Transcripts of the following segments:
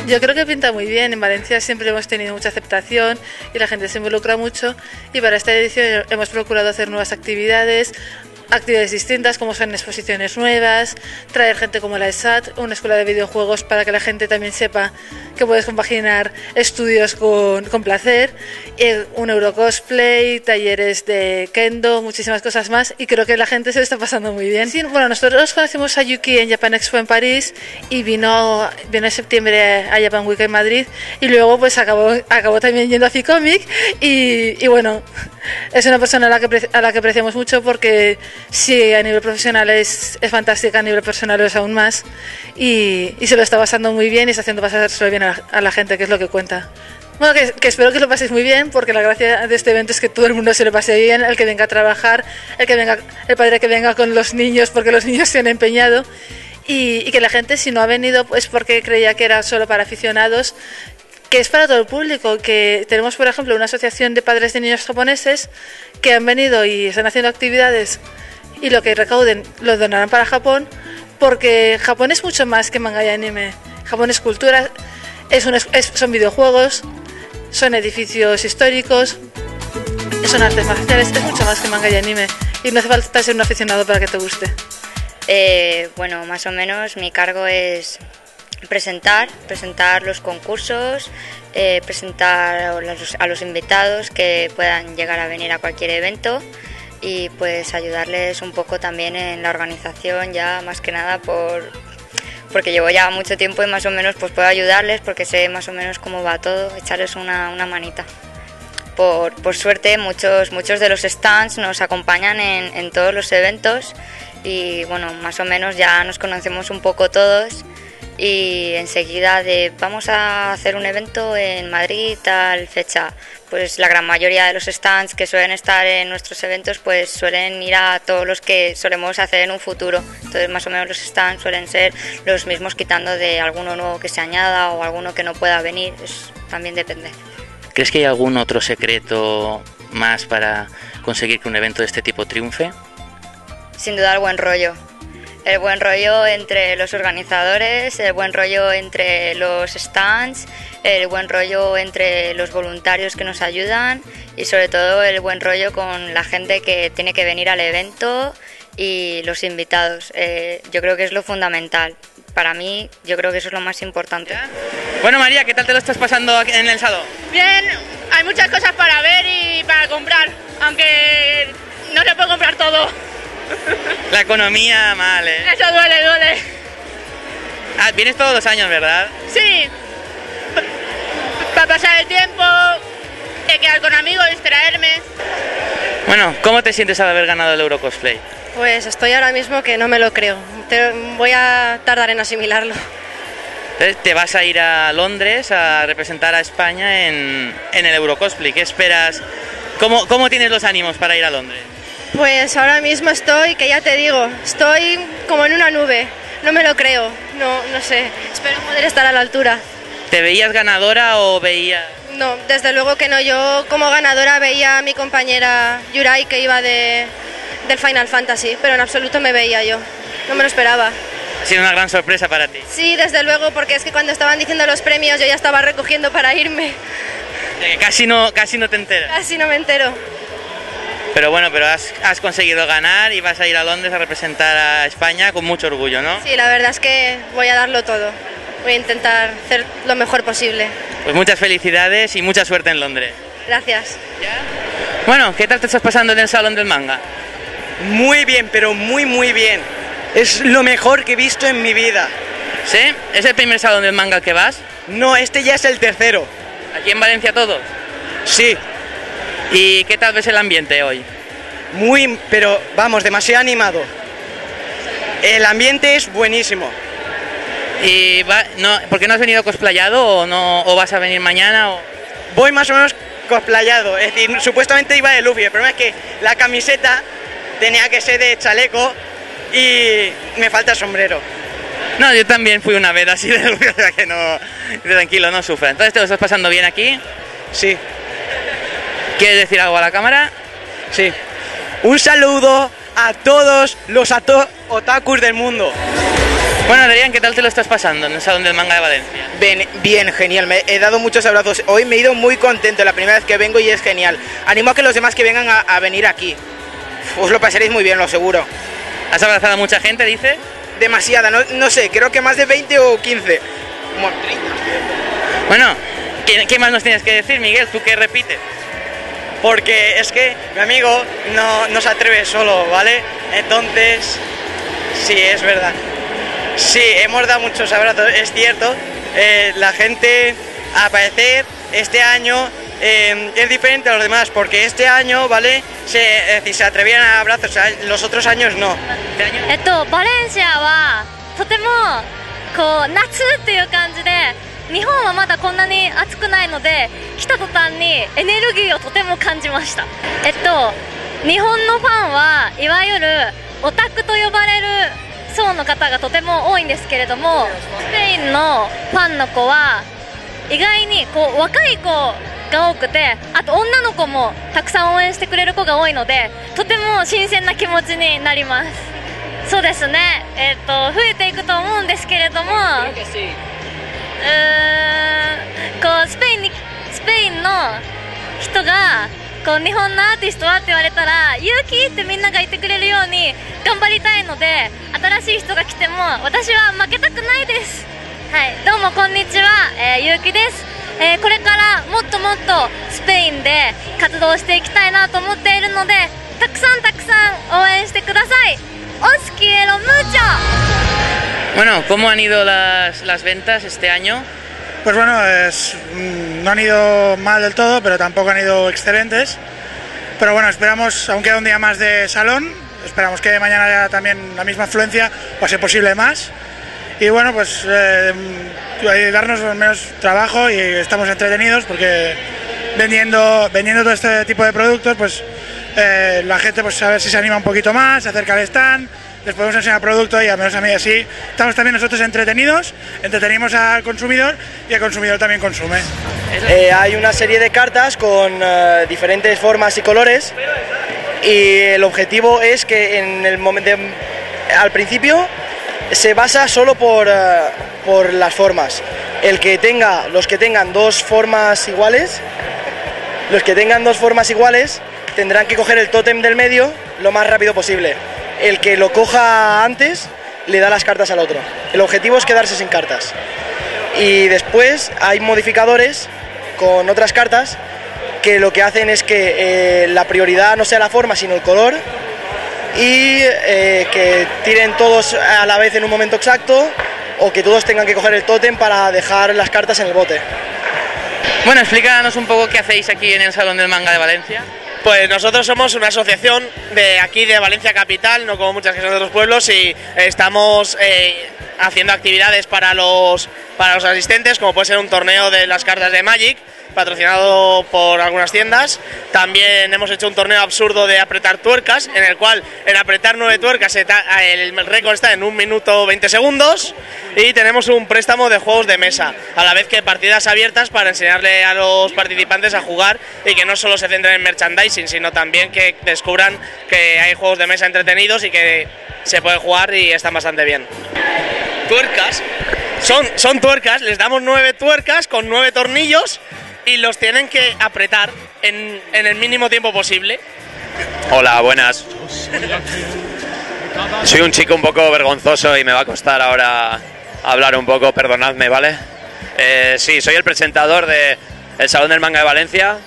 Yo creo que pinta muy bien. En Valencia siempre hemos tenido mucha aceptación y la gente se involucra mucho. Y para esta edición hemos procurado hacer nuevas actividades distintas, como son exposiciones nuevas, traer gente como la ESAT, una escuela de videojuegos para que la gente también sepa que puedes compaginar estudios con placer, un Eurocosplay, talleres de Kendo, muchísimas cosas más, y creo que la gente se lo está pasando muy bien. Sí, bueno, nosotros conocimos a Yuki en Japan Expo en París y vino en septiembre a Japan Week en Madrid, y luego pues acabó también yendo a Ficomic y bueno, es una persona a la que apreciamos mucho, porque sí, a nivel profesional es fantástica, a nivel personal es aún más, y se lo está pasando muy bien y está haciendo pasárselo bien a la gente, que es lo que cuenta. Bueno, que espero que lo paséis muy bien, porque la gracia de este evento es que todo el mundo se lo pase bien, el que venga a trabajar, el padre que venga con los niños, porque los niños se han empeñado, y que la gente, si no ha venido pues porque creía que era solo para aficionados, que es para todo el público, que tenemos, por ejemplo, una asociación de padres de niños japoneses que han venido y están haciendo actividades, y lo que recauden lo donarán para Japón, porque Japón es mucho más que manga y anime. Japón es cultura, son videojuegos, son edificios históricos, son artes marciales, es mucho más que manga y anime, y no hace falta ser un aficionado para que te guste. Bueno, más o menos mi cargo es presentar los concursos, presentar a los invitados que puedan llegar a venir a cualquier evento, y pues ayudarles un poco también en la organización, ya más que nada porque llevo ya mucho tiempo y más o menos pues puedo ayudarles, porque sé más o menos cómo va todo, echarles una manita. Por suerte muchos de los stands nos acompañan en todos los eventos, y bueno, más o menos ya nos conocemos un poco todos, y enseguida vamos a hacer un evento en Madrid tal fecha, pues la gran mayoría de los stands que suelen estar en nuestros eventos pues suelen ir a todos los que solemos hacer en un futuro. Entonces más o menos los stands suelen ser los mismos, quitando de alguno nuevo que se añada o alguno que no pueda venir, también depende. ¿Crees que hay algún otro secreto más para conseguir que un evento de este tipo triunfe? Sin duda el buen rollo entre los organizadores, el buen rollo entre los stands, el buen rollo entre los voluntarios que nos ayudan, y sobre todo el buen rollo con la gente que tiene que venir al evento y los invitados. Yo creo que es lo fundamental. Para mí, yo creo que eso es lo más importante. Bueno, María, ¿qué tal te lo estás pasando aquí en el salón? Bien, hay muchas cosas para ver y para comprar, aunque no se puede comprar todo. La economía mal, ¿eh? Eso duele. Vienes todos los años, ¿verdad? Sí, para pasar el tiempo, quedar con amigos, distraerme. Bueno, ¿cómo te sientes al haber ganado el Eurocosplay? Pues estoy ahora mismo que no me lo creo. Voy a tardar en asimilarlo. Entonces, te vas a ir a Londres a representar a España en el Eurocosplay. ¿Qué esperas? ¿Cómo tienes los ánimos para ir a Londres? Pues ahora mismo estoy como en una nube. No me lo creo, no sé. Espero poder estar a la altura. ¿Te veías ganadora o veías...? No, desde luego que no. Yo como ganadora veía a mi compañera Yurai, que iba del Final Fantasy, pero en absoluto me veía yo. No me lo esperaba. Ha sido una gran sorpresa para ti. Sí, desde luego, porque es que cuando estaban diciendo los premios yo ya estaba recogiendo para irme. Casi no te enteras. Casi no me entero. Pero bueno, has conseguido ganar y vas a ir a Londres a representar a España con mucho orgullo, ¿no? Sí, la verdad es que voy a darlo todo. Voy a intentar hacer lo mejor posible. Pues muchas felicidades y mucha suerte en Londres. Gracias. ¿Ya? Bueno, ¿qué tal te estás pasando en el Salón del Manga? Muy bien, pero muy bien. Es lo mejor que he visto en mi vida. ¿Sí? ¿Es el primer Salón del Manga al que vas? No, este ya es el tercero. ¿Aquí en Valencia todos? Sí. ¿Y qué tal ves el ambiente hoy? Pero vamos, demasiado animado. El ambiente es buenísimo. ¿Y por qué no has venido cosplayado o vas a venir mañana? Voy más o menos cosplayado, es decir, supuestamente iba de Luffy, el problema es que la camiseta tenía que ser de chaleco y me falta el sombrero. No, yo también fui una vez así de Luffy, o sea que no, tranquilo, no sufra. Entonces, ¿te lo estás pasando bien aquí? Sí. ¿Quieres decir algo a la cámara? Sí. Un saludo a todos los otakus del mundo. Bueno, Adrián, ¿qué tal te lo estás pasando en el Salón del Manga de Valencia? Bien, genial. Me he dado muchos abrazos. Hoy me he ido muy contento, la primera vez que vengo y es genial. Animo a que los demás que vengan a venir aquí. Os lo pasaréis muy bien, lo aseguro. ¿Has abrazado a mucha gente, dice? Demasiada, no sé, creo que más de 20 o 15. Como 30. Bueno, ¿qué más nos tienes que decir, Miguel? ¿Tú qué repites? Porque es que mi amigo no se atreve solo, ¿vale? Entonces, sí, es verdad. Sí, hemos dado muchos abrazos, es cierto. La gente, al parecer, este año es diferente a los demás, porque este año, ¿vale? Se atrevían a abrazos, los otros años no. バレンシアはとてもこう夏っていう感じで、日本はまだこんなに暑くないので、来た途端にエネルギーをとても感じました。日本のファンはいわゆるオタクと呼ばれる層の方がとても多いんですけれども、スペインのファンの子は意外にこう若い子が多くて、あと女の子もたくさん応援してくれる子が多いので、とても新鮮な気持ちになります。そうですね、増えていくと思うんですけれども、こうスペインの人がこう日本のアーティストはって言われたら、勇気ってみんなが言ってくれるように頑張りたいので、新しい人が来ても私は負けたくないです。はい、どうもこんにちは、ゆうきです。これからもっともっとスペインで活動していきたいなと思っているので、たくさん応援してください。Os quiero mucho. Bueno, ¿cómo han ido las ventas este año? Pues bueno, no han ido mal del todo, pero tampoco han ido excelentes. Pero bueno, esperamos, aún queda un día más de salón, esperamos que mañana haya también la misma afluencia, o a ser posible más. Y bueno, pues darnos menos trabajo y estamos entretenidos porque vendiendo todo este tipo de productos, pues la gente pues a ver si se anima un poquito más, se acerca al stand, les podemos enseñar producto y al menos a mí así estamos también nosotros entretenidos, entretenimos al consumidor y el consumidor también consume. Hay una serie de cartas con diferentes formas y colores y el objetivo es que en el momento al principio se basa solo por las formas. Los que tengan dos formas iguales tendrán que coger el tótem del medio lo más rápido posible. El que lo coja antes le da las cartas al otro. El objetivo es quedarse sin cartas. Y después hay modificadores con otras cartas que lo que hacen es que la prioridad no sea la forma sino el color, y que tiren todos a la vez en un momento exacto, o que todos tengan que coger el tótem para dejar las cartas en el bote. Bueno, explícanos un poco qué hacéis aquí en el Salón del Manga de Valencia. Pues nosotros somos una asociación de aquí de Valencia Capital, no como muchas que son de otros pueblos, y estamos haciendo actividades para los asistentes, como puede ser un torneo de las cartas de Magic, patrocinado por algunas tiendas. También hemos hecho un torneo absurdo de apretar tuercas, en el cual en apretar 9 tuercas el récord está en 1 minuto 20 segundos, y tenemos un préstamo de juegos de mesa, a la vez que partidas abiertas para enseñarle a los participantes a jugar y que no solo se centren en merchandising, sino también que descubran que hay juegos de mesa entretenidos y que se puede jugar y están bastante bien. Tuercas, son tuercas, les damos 9 tuercas con 9 tornillos y los tienen que apretar en el mínimo tiempo posible. Hola, buenas. Soy un chico un poco vergonzoso y me va a costar ahora hablar un poco, perdonadme, ¿vale? Sí, soy el presentador del Salón del Manga de Valencia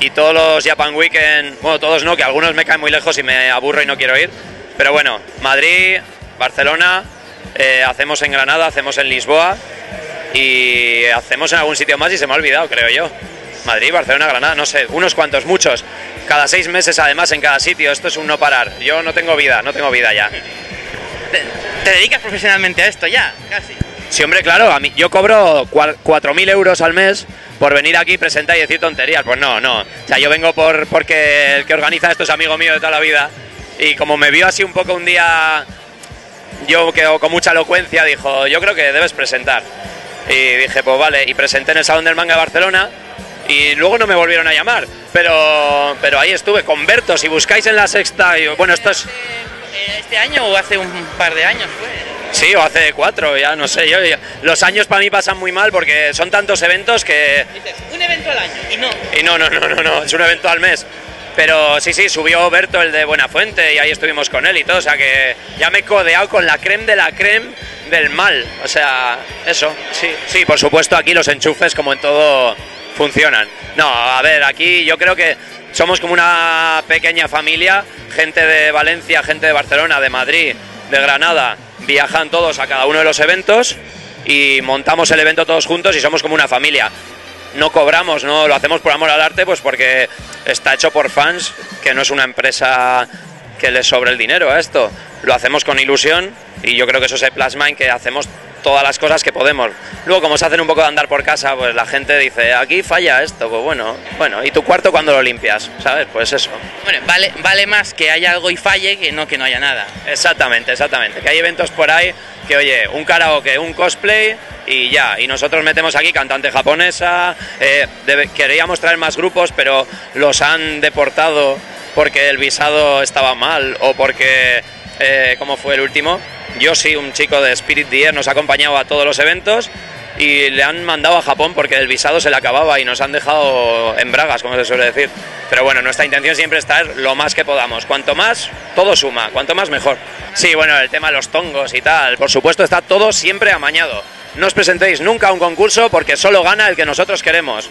y todos los Japan Weekend, bueno, todos no, que algunos me caen muy lejos y me aburro y no quiero ir, pero bueno, Madrid, Barcelona, hacemos en Granada, hacemos en Lisboa y hacemos en algún sitio más y se me ha olvidado, creo yo. Madrid, Barcelona, Granada, no sé, unos cuantos, muchos. Cada 6 meses además en cada sitio, esto es un no parar. Yo no tengo vida ya. ¿Te dedicas profesionalmente a esto ya, casi? Sí, hombre, claro, yo cobro 4.000 euros al mes por venir aquí, presentar y decir tonterías. Pues no. O sea, yo vengo porque el que organiza esto es amigo mío de toda la vida. Y como me vio así un poco un día, yo que con mucha elocuencia, dijo, yo creo que debes presentar. Y dije, pues vale, y presenté en el Salón del Manga de Barcelona y luego no me volvieron a llamar, pero ahí estuve con Berto. Si buscáis en La Sexta, bueno, esto es... ¿Este año o hace un par de años fue? Sí, o hace 4, ya no sé. Los años para mí pasan muy mal porque son tantos eventos que... Dices, un evento al año y no. Y no, es un evento al mes. Pero sí, subió Berto, el de Buenafuente, y ahí estuvimos con él y todo. O sea que ya me he codeado con la creme de la creme del mal. O sea, eso, sí, por supuesto aquí los enchufes, como en todo, funcionan. No, a ver, aquí yo creo que somos como una pequeña familia, gente de Valencia, gente de Barcelona, de Madrid, de Granada, viajan todos a cada uno de los eventos y montamos el evento todos juntos y somos como una familia. No cobramos, no lo hacemos por amor al arte, pues porque está hecho por fans, que no es una empresa que le sobre el dinero a esto. Lo hacemos con ilusión y yo creo que eso se plasma en que hacemos todas las cosas que podemos. Luego, como se hacen un poco de andar por casa, pues la gente dice, aquí falla esto, pues bueno, ¿y tu cuarto cuando lo limpias? ¿Sabes? Pues eso. Bueno, vale más que haya algo y falle que no haya nada. Exactamente, que hay eventos por ahí que, oye, un karaoke, un cosplay y ya, y nosotros metemos aquí cantante japonesa, queríamos traer más grupos, pero los han deportado porque el visado estaba mal o porque, ¿cómo fue el último? Yoshi, un chico de Spirit the Air, nos ha acompañado a todos los eventos y le han mandado a Japón porque el visado se le acababa y nos han dejado en bragas, como se suele decir. Pero bueno, nuestra intención siempre es estar lo más que podamos. Cuanto más, todo suma. Cuanto más, mejor. Sí, bueno, el tema de los tongos y tal, por supuesto está todo siempre amañado. No os presentéis nunca a un concurso porque solo gana el que nosotros queremos.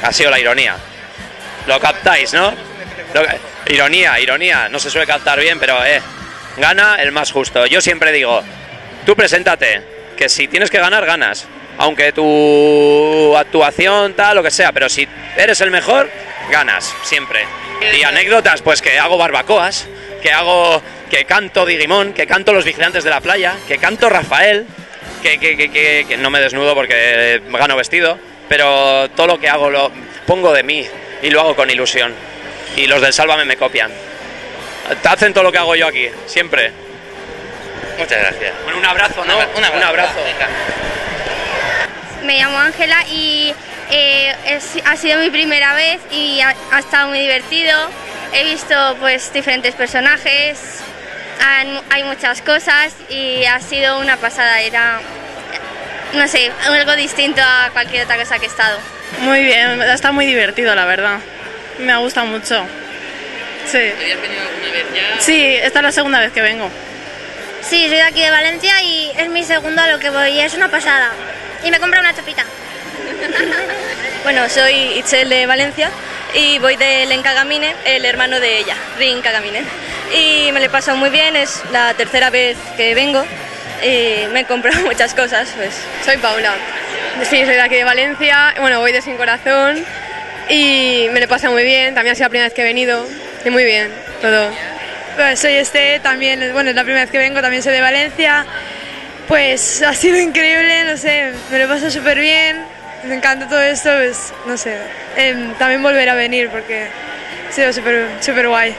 Ha sido la ironía. Lo captáis, ¿no? Ironía. No se suele captar bien, pero gana el más justo. Yo siempre digo, tú preséntate, que si tienes que ganar, ganas. Aunque tu actuación, tal, lo que sea, pero si eres el mejor, ganas, siempre. Y anécdotas, pues que hago barbacoas, que canto Digimon, que canto Los Vigilantes de la Playa, que canto Rafael, que no me desnudo porque gano vestido, pero todo lo que hago lo pongo de mí y lo hago con ilusión. Y los del Sálvame me copian. Hacen todo lo que hago yo aquí, siempre. Muchas gracias. Bueno, un abrazo, ¿no? Un abrazo. Me llamo Ángela y ha sido mi primera vez y ha estado muy divertido. He visto pues diferentes personajes, hay muchas cosas y ha sido una pasada. Era, no sé, algo distinto a cualquier otra cosa que he estado. Muy bien, está muy divertido, la verdad. Me ha gustado mucho. Sí. ¿Habías venido alguna vez ya? Sí, esta es la segunda vez que vengo. Sí, soy de aquí de Valencia y es mi segundo a lo que voy y es una pasada. Y me compro una chopita. Bueno, soy Itzel de Valencia y voy de Len Kagamine, el hermano de ella, Rin Kagamine. Y me lo he pasado muy bien, es la tercera vez que vengo y me he comprado muchas cosas. Pues. Soy Paula, sí, soy de aquí de Valencia, bueno, voy de Sin Corazón y me lo he pasado muy bien, también ha sido la primera vez que he venido y muy bien, todo. Pues soy también, bueno, es la primera vez que vengo, también soy de Valencia. Pues ha sido increíble, no sé, me lo paso súper bien, me encanta todo esto, pues no sé, también volver a venir porque ha sido súper guay.